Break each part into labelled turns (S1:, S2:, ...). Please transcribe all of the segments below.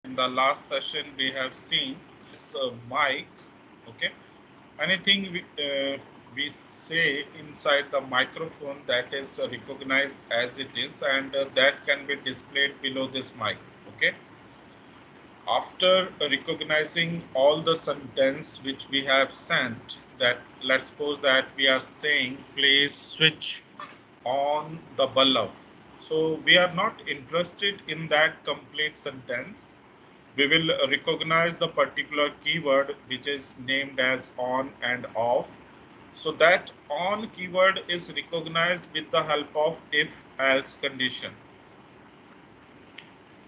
S1: In the last session, we have seen this mic. Okay, anything we say inside the microphone that is recognized as it is, and that can be displayed below this mic. Okay, after recognizing all the sentence which we have sent, that let's suppose that we are saying please switch on the bulb. So we are not interested in that complete sentence. We will recognize the particular keyword which is named as on and off. So that on keyword is recognized with the help of if else condition.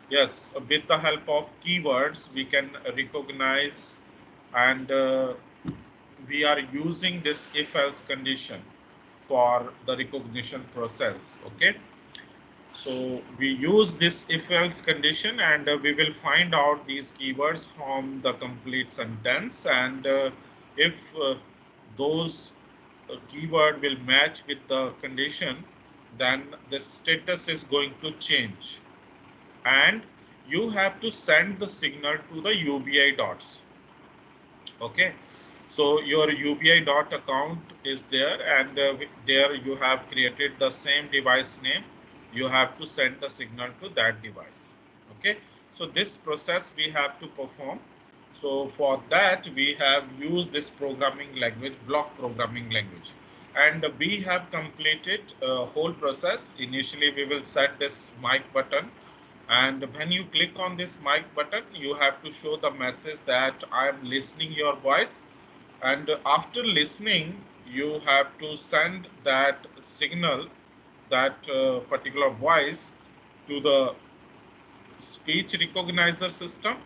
S1: Yes, with the help of keywords we can recognize, and we are using this if else condition for the recognition process. Okay, so we use this if else condition, and we will find out these keywords from the complete sentence, and if those keyword will match with the condition, then the status is going to change, and you have to send the signal to the UBI dots. Okay, so your UBI dot account is there, and there you have created the same device name. You have to send the signal to that device. Okay, so this process we have to perform. So for that we have used this programming language, block programming language, and we have completed a whole process. Initially we will set this mic button, and when you click on this mic button, you have to show the message that I am listening your voice, and after listening you have to send that signal, that particular voice, to the speech recognizer system,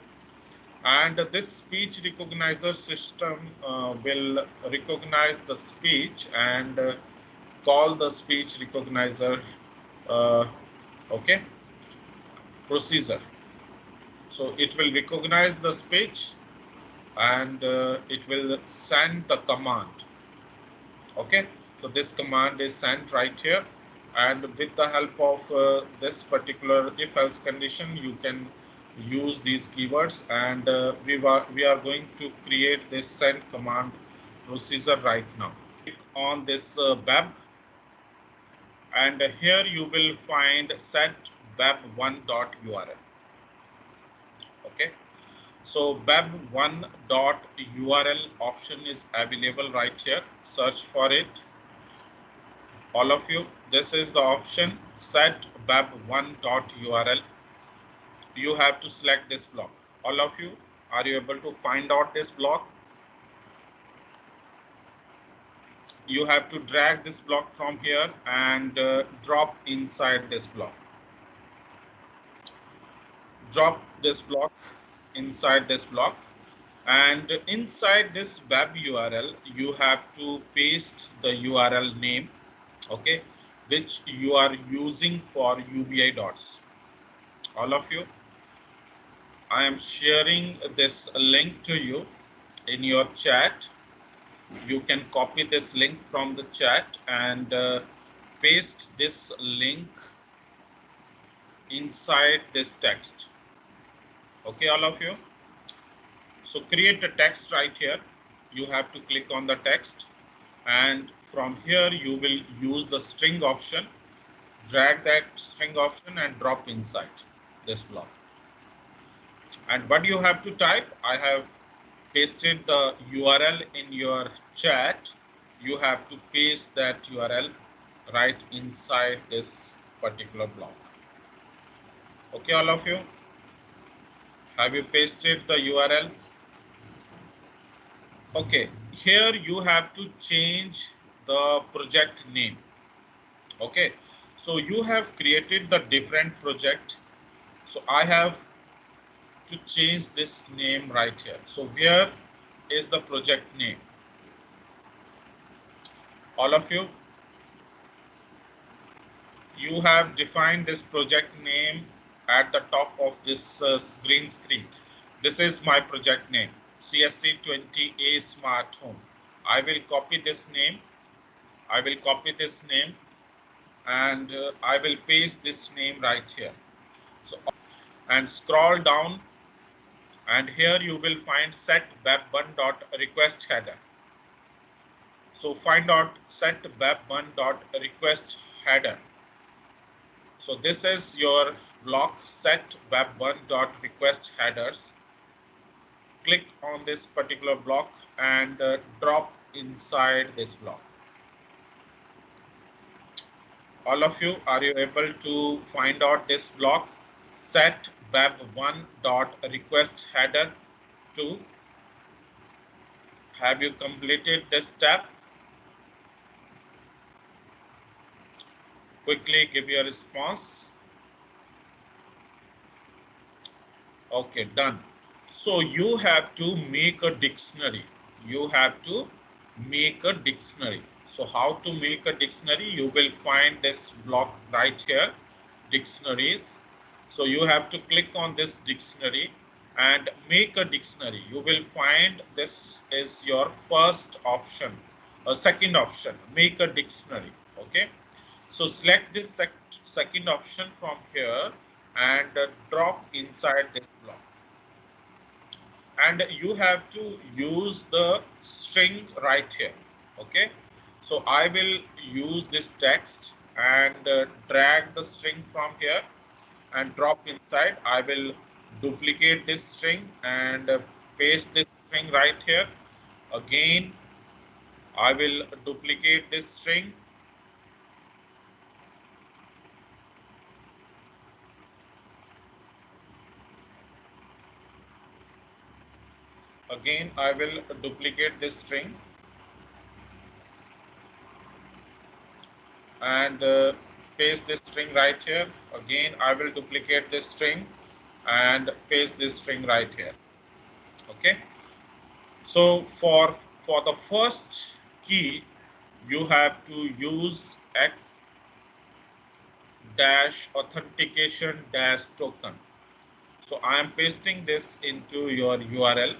S1: and this speech recognizer system will recognize the speech and call the speech recognizer uh, okay, procedure. So it will recognize the speech, and it will send the command. Okay, so this command is sent right here, and with the help of this particular if else condition you can use these keywords, and we are going to create this send command procedure right now. Click on this BAB, and here you will find set bab1.url. Okay, so bab1.url option is available right here. Search for it, all of you. This is the option, set bab1.url. You have to select this block. All of you, are you able to find out this block? You have to drag this block from here and drop inside this block. Drop this block inside this block, and inside this web URL you have to paste the URL name, okay, which you are using for UBI dots. All of you, I am sharing this link to you in your chat. You can copy this link from the chat and paste this link inside this text. Okay, all of you. So create a text right here. You have to click on the text, and from here you will use the string option. Drag that string option and drop inside this block. And what you have to type, I have pasted the URL in your chat. You have to paste that URL right inside this particular block. Okay, all of you, have you pasted the URL? Okay, here you have to change the project name. Okay, so you have created the different project, so I have to change this name right here. So where is the project name? All of you, you have defined this project name at the top of this green screen. This is my project name, CSC20A Smart Home. I will copy this name. I will copy this name, and I will paste this name right here. So, and scroll down and here you will find set web1.request header. So find out set web1.request header. So this is your block set web1.request headers. Click on this particular block and drop inside this block. All of you, are you able to find out this block set web1.request header 2? Have you completed this step? Quickly give your response. Okay, done. So you have to make a dictionary. You have to make a dictionary. So how to make a dictionary? You will find this block right here, dictionaries. So you have to click on this dictionary and make a dictionary. You will find this is your first option. Second option, make a dictionary. Okay. So select this second option from here and drop inside this block. And you have to use the string right here. Okay. So I will use this text and drag the string from here and drop inside. I will duplicate this string and paste this string right here. Again, I will duplicate this string. Again, I will duplicate this string and paste this string right here. Again, I will duplicate this string and paste this string right here. Okay. So for the first key, you have to use X dash authentication dash token. So I am pasting this into your URL.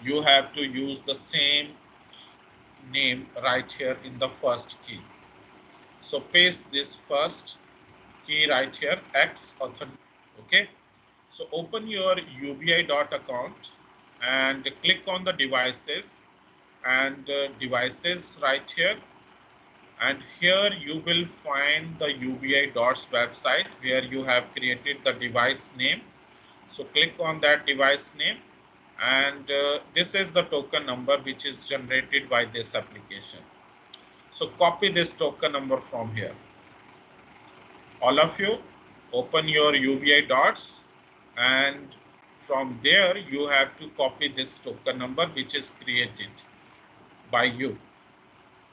S1: You have to use the same name right here in the first key. So paste this first key right here, X authentication. Okay. So open your ubi.account and click on the devices and devices right here. And here you will find the UBI Dots website where you have created the device name. So click on that device name and this is the token number which is generated by this application. So copy this token number from here. All of you open your UBI Dots and from there you have to copy this token number which is created by you.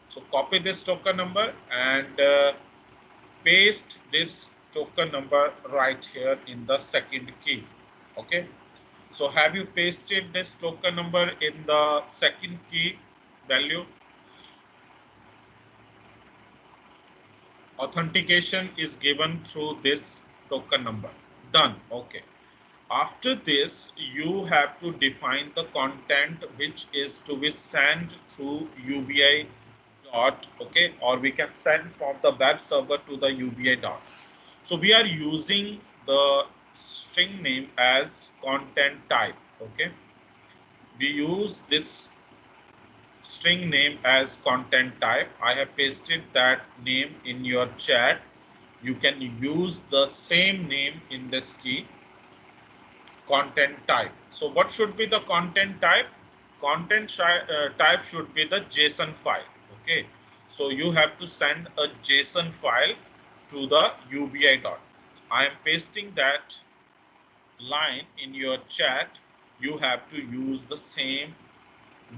S1: So copy this token number and paste this token number right here in the second key. Okay. So have you pasted this token number in the second key value? Authentication is given through this token number. Done. Okay. After this, you have to define the content which is to be sent through UBI dot, okay, or we can send from the web server to the UBI dot. So we are using the string name as content type. Okay, we use this string name as content type. I have pasted that name in your chat. You can use the same name in this key, content type. So what should be the content type? Content type should be the JSON file. Okay, so you have to send a JSON file to the UBI dot. I am pasting that line in your chat. You have to use the same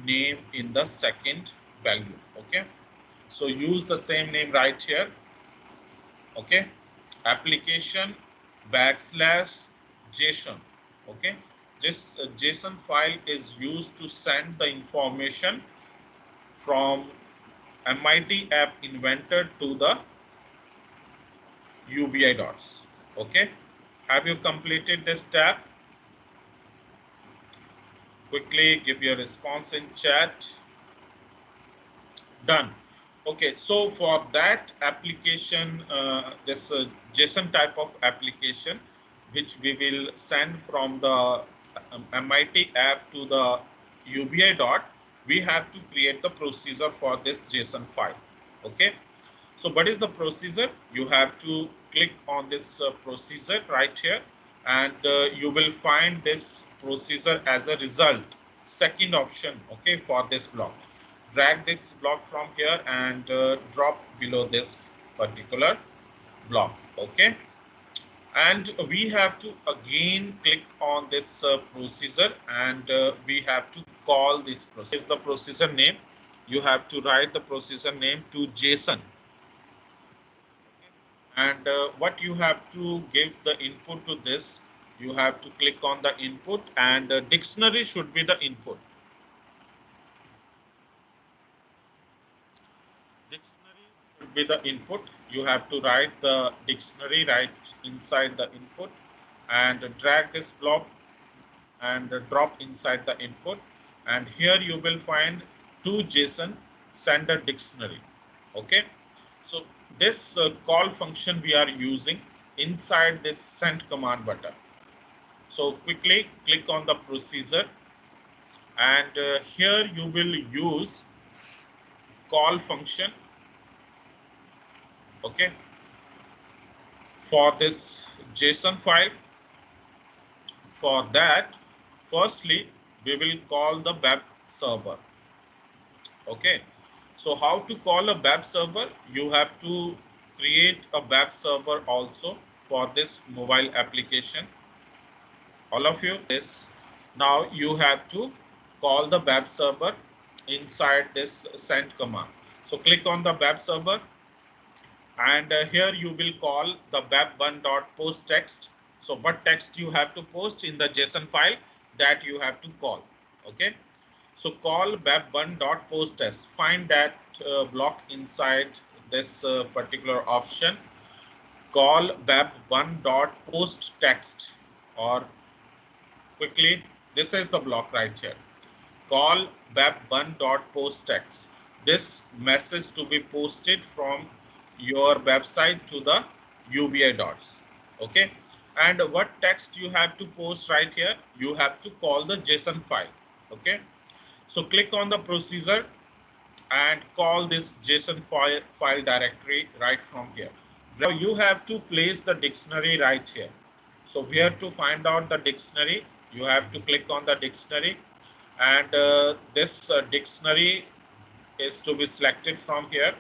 S1: name in the second value. Okay, so use the same name right here. Okay, application backslash JSON. Okay, this JSON file is used to send the information from MIT App Inventor to the UBI dots. Okay, have you completed this step? Quickly give your response in chat. Done. Okay, so for that application, this JSON type of application, which we will send from the MIT app to the UBI dot, we have to create the procedure for this JSON file. Okay. So what is the procedure? You have to click on this procedure right here, and you will find this procedure as a result. Second option, okay, for this block. Drag this block from here and drop below this particular block. Okay. And we have to again click on this procedure, and we have to call this procedure. Is the procedure name. You have to write the procedure name to JSON, and what you have to give the input to this, you have to click on the input, and dictionary should be the input. Dictionary should be the input. You have to write the dictionary right inside the input, and drag this block and drop inside the input, and here you will find to JSON send a dictionary. Okay. So this call function we are using inside this send command button. So quickly click on the procedure, and here you will use call function. Okay. For this JSON file, for that, firstly we will call the web server. Okay. So how to call a web server? You have to create a web server also for this mobile application. All of you, this. Now you have to call the web server inside this send command. So click on the web server, and here you will call the web1.post text. So what text you have to post in the JSON file, that you have to call. Okay. So call web1.postText. Find that block inside this particular option. Call web1.postText, or quickly, this is the block right here. Call web1.postText. This message to be posted from your website to the UBI dots. Okay. And what text you have to post right here? You have to call the JSON file. Okay. So click on the procedure and call this JSON file directory right from here. Now you have to place the dictionary right here. So where to find out the dictionary? You have to click on the dictionary, and this dictionary is to be selected from here,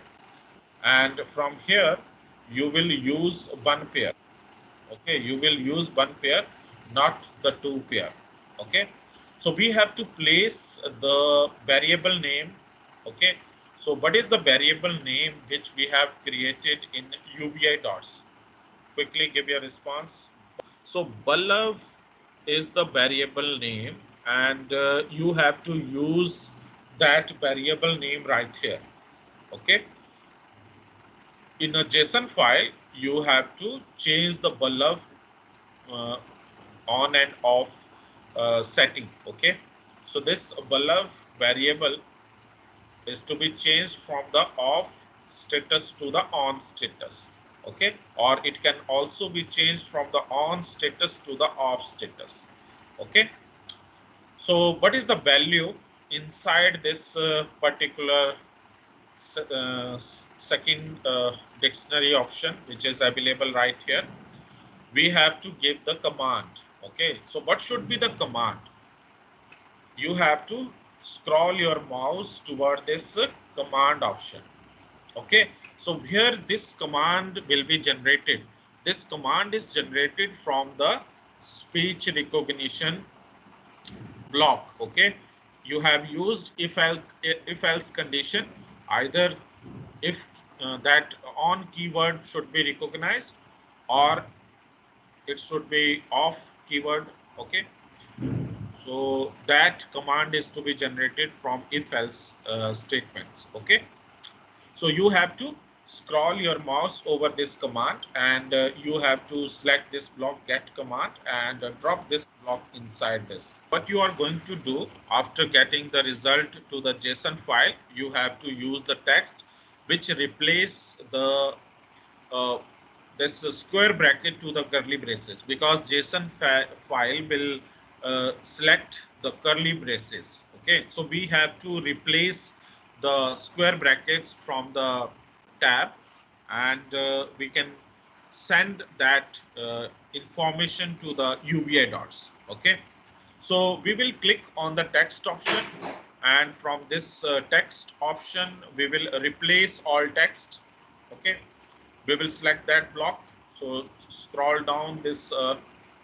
S1: and from here you will use one pair. Okay, you will use one pair, not the two pair. Okay. So we have to place the variable name. Okay. So what is the variable name which we have created in UBI dots? Quickly give your response. So Ballav is the variable name, and you have to use that variable name right here. Okay. In a JSON file, you have to change the Ballav uh, on and off setting. Okay. So this Ballav variable is to be changed from the off status to the on status. Okay. Or it can also be changed from the on status to the off status. Okay. So what is the value inside this particular second dictionary option, which is available right here? We have to give the command. Okay. So what should be the command? You have to scroll your mouse toward this command option. Okay. So here this command will be generated. This command is generated from the speech recognition block. Okay. You have used if else condition, either if that on keyword should be recognized, or it should be off keyword. Okay. So that command is to be generated from if else statements. Okay. So you have to scroll your mouse over this command, and you have to select this block get command, and drop this block inside this. What you are going to do after getting the result to the JSON file, you have to use the text which replace the this square bracket to the curly braces, because JSON file will select the curly braces. Okay, so we have to replace the square brackets from the tab, and we can send that information to the UVI dots. Okay, so we will click on the text option, and from this text option we will replace all text. Okay, we will select that block. So scroll down this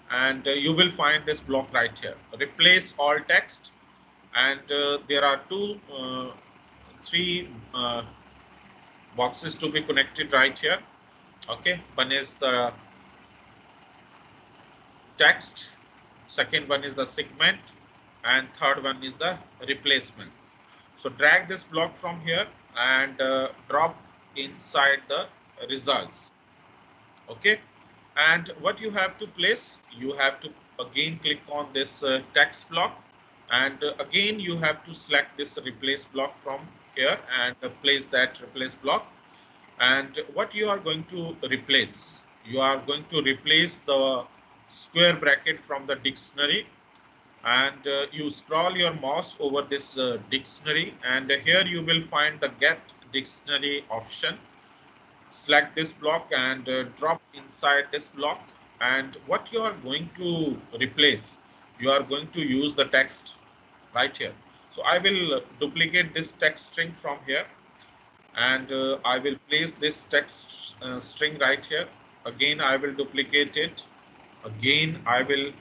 S1: and you will find this block right here, replace all text. And there are three boxes to be connected right here. Okay, one is the text, second one is the segment, and third one is the replacement. So drag this block from here and drop inside the results. Okay, and what you have to place, you have to again click on this text block, and again you have to select this replace block from here and place that replace block. And what you are going to replace, you are going to replace the square bracket from the dictionary, and you scroll your mouse over this dictionary, and here you will find the get dictionary option. Select this block and drop inside this block. And what you are going to replace, you are going to use the text right here. So I will duplicate this text string from here, and I will place this text string right here. Again I will duplicate it, again I will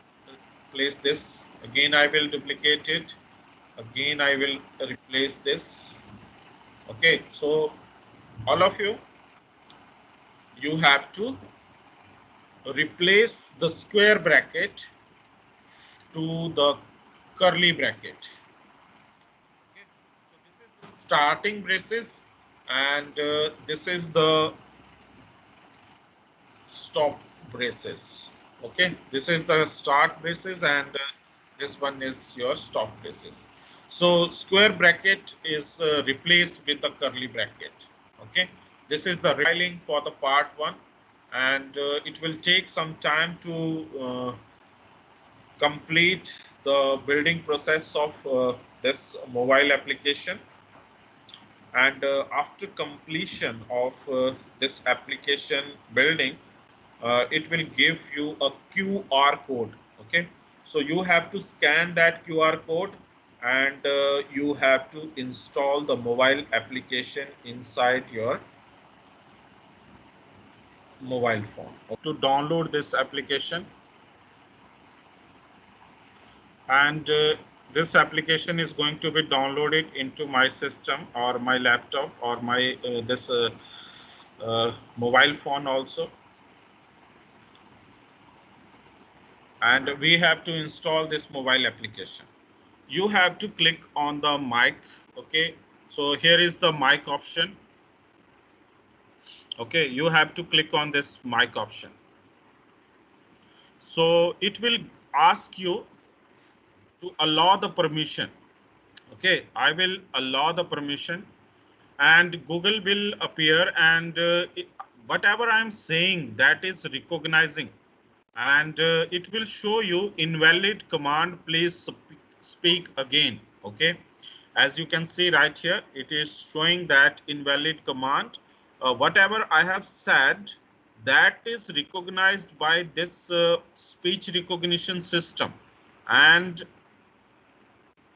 S1: place this, again I will duplicate it, again I will replace this. Okay, so all of you have to replace the square bracket to the curly bracket. Okay. So this is the starting braces, and this is the stop braces. Okay, this is the start braces, and this one is your stop braces. So square bracket is replaced with the curly bracket. Okay, this is the refiling for the part one, and it will take some time to complete the building process of this mobile application. And after completion of this application building, it will give you a QR code. Okay, so you have to scan that QR code, and you have to install the mobile application inside your mobile phone. To download this application, and this application is going to be downloaded into my system or my laptop or my this mobile phone also. And we have to install this mobile application. You have to click on the mic. Okay, so here is the mic option. Okay, you have to click on this mic option. So it will ask you to allow the permission. Okay, I will allow the permission, and Google will appear, and whatever I'm saying, that is recognizing, and it will show you invalid command, please speak again. Okay, as you can see right here, it is showing that invalid command. Whatever I have said, that is recognized by this speech recognition system, and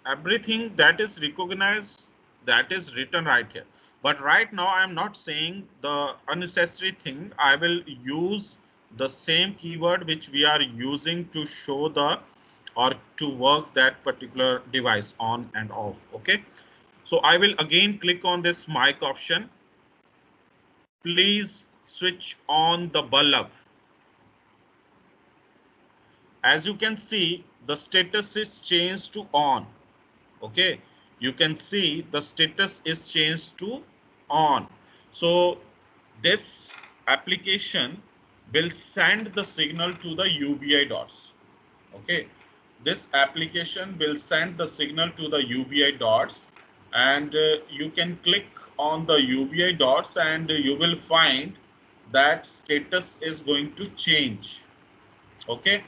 S1: everything that is recognized, that is written right here. But right now I am not saying the unnecessary thing. I will use the same keyword which we are using to show the or to work that particular device on and off. Okay, so I will again click on this mic option. Please switch on the bulb. As you can see, the status is changed to on. Okay, you can see the status is changed to on. So this application will send the signal to the UVI dots. Okay, this application will send the signal to the UVI dots, and you can click on the UVI dots, and you will find that status is going to change. Okay,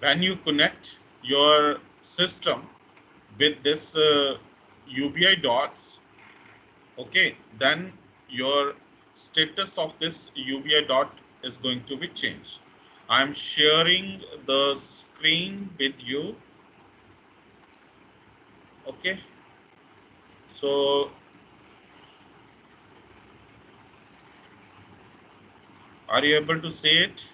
S1: when you connect your system with this UBI dots, okay, then your status of this UBI dot is going to be changed. I'm sharing the screen with you. Okay, so are you able to see it?